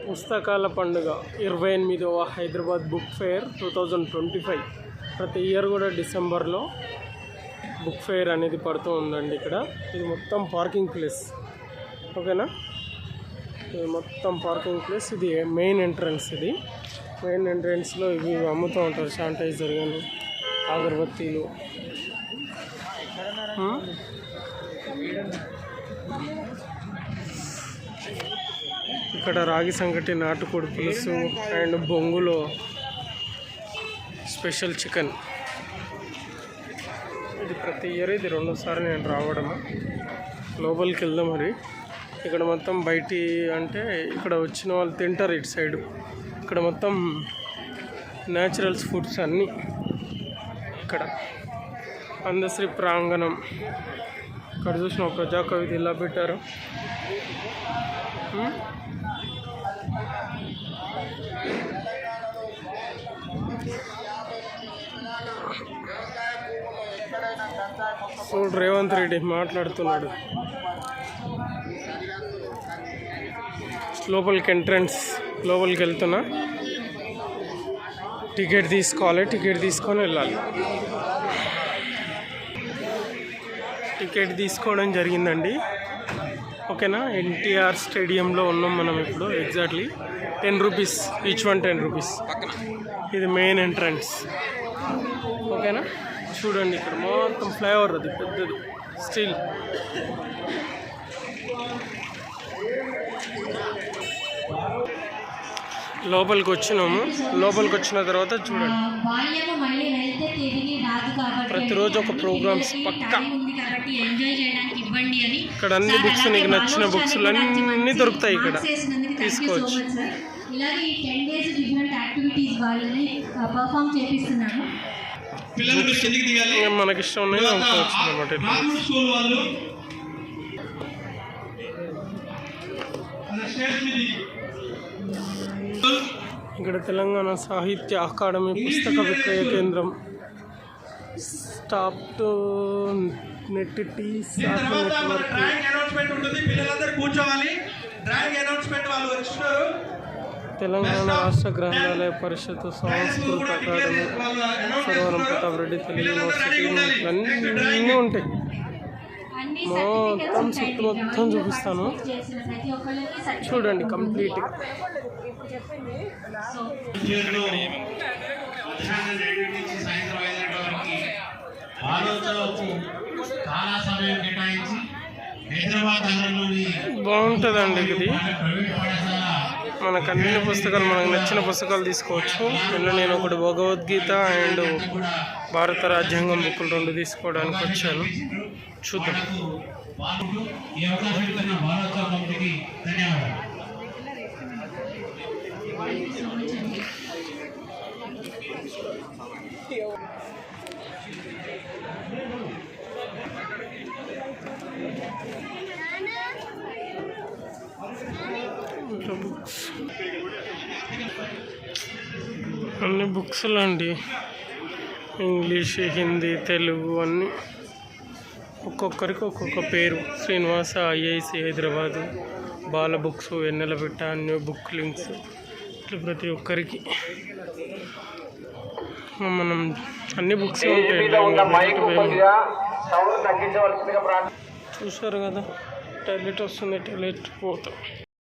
పుస్తకాల పండుగ 28వ Hyderabad book fair 2025. ప్రతి ఇయర్ కూడా డిసెంబర్లో బుక్ ఫెయిర్ అనేది పడుతూ ఉందండి. ఇక్కడ ఇది మొత్తం పార్కింగ్ ప్లేస్, ఓకేనా. ఇది మొత్తం పార్కింగ్ ప్లేస్. ఇది మెయిన్ ఎంట్రన్స్. ఇది మెయిన్ ఎంట్రన్స్లో ఇవి అమ్ముతూ ఉంటారు, శానిటైజర్ కానీ అగరబత్తీలు. ఇక్కడ రాగి సంగటి, నాటుకోడి పులుసు అండ్ బొంగులో స్పెషల్ చికెన్. ఇది ప్రతి ఇయర్, ఇది రెండోసారి నేను రావడం. లోపలికి వెళ్దాం. మరి ఇక్కడ మొత్తం బయటి అంటే ఇక్కడ వచ్చిన వాళ్ళు తింటారు ఇటు సైడు. ఇక్కడ మొత్తం న్యాచురల్స్ ఫుడ్స్ అన్నీ. ఇక్కడ అందశ్రీ ప్రాంగణం. ఇక్కడ చూసిన ప్రజాకవిత ఇలా పెట్టారు. చూడు రేవంత్ రెడ్డి మాట్లాడుతున్నాడు. లోపలికి ఎంట్రన్స్, లోపలికి వెళ్తున్నా. టికెట్ తీసుకోవాలి, టికెట్ తీసుకొని వెళ్ళాలి. టికెట్ తీసుకోవడం జరిగిందండి, ఓకేనా. ఎన్టీఆర్ స్టేడియంలో ఉన్నాం మనం ఇప్పుడు. Exactly 10 rupees, each one 10 rupees. ఇది మెయిన్ ఎంట్రన్స్, ఓకేనా. చూడండి ఇక్కడ మొత్తం ఫ్లైఓవర్, అది పెద్దది స్టీల్. లోపలికి వచ్చినాము. లోపలికి వచ్చిన తర్వాత చూడండి, ప్రతిరోజు ఒక ప్రోగ్రామ్స్ పక్క. ఇక్కడ అన్ని బుక్స్, నీకు నచ్చిన బుక్స్ అన్నీ దొరుకుతాయి ఇక్కడ, తీసుకోవచ్చు. మనకి ఇష్టం ఉన్నాయి అనుకోవచ్చు అన్నమాట. ఇక్కడ తెలంగాణ సాహిత్య అకాడమీ పుస్తక విక్రయ కేంద్రం. Stop to net T network. Telangana రాష్ట్ర గ్రంథాలయ పరిషత్, సంస్కృత అకాడమీ, సర్వరం ప్రతాప్ రెడ్డి తెలుగు యూనివర్సిటీ, అన్నీ ఉంటాయి. మొత్తం చుట్టూ మొత్తం చూపిస్తాను, చూడండి కంప్లీట్. బాగుంటుందండి ఇది. మనకు అన్ని పుస్తకాలు, మనకు నచ్చిన పుస్తకాలు తీసుకోవచ్చు. నేను ఒకటి భగవద్గీత అండ్ భారత రాజ్యాంగం బుక్కులు 2 తీసుకోవడానికి వచ్చాను. చూద్దాం. అన్ని బుక్స్లు అండి, ఇంగ్లీష్, హిందీ, తెలుగు అన్నీ. ఒక్కొక్కరికి ఒక్కొక్క పేరు. శ్రీనివాస ఐఐసి హైదరాబాదు, బాల బుక్స్, వెన్నెల బిట్ట, న్యూ బుక్ లింక్స్, ఇట్లా ప్రతి ఒక్కరికి మనం అన్ని బుక్స్ ఉంటాయి. చూసారు కదా, టాయిలెట్ వస్తుంది, టాయిలెట్ పోతాం.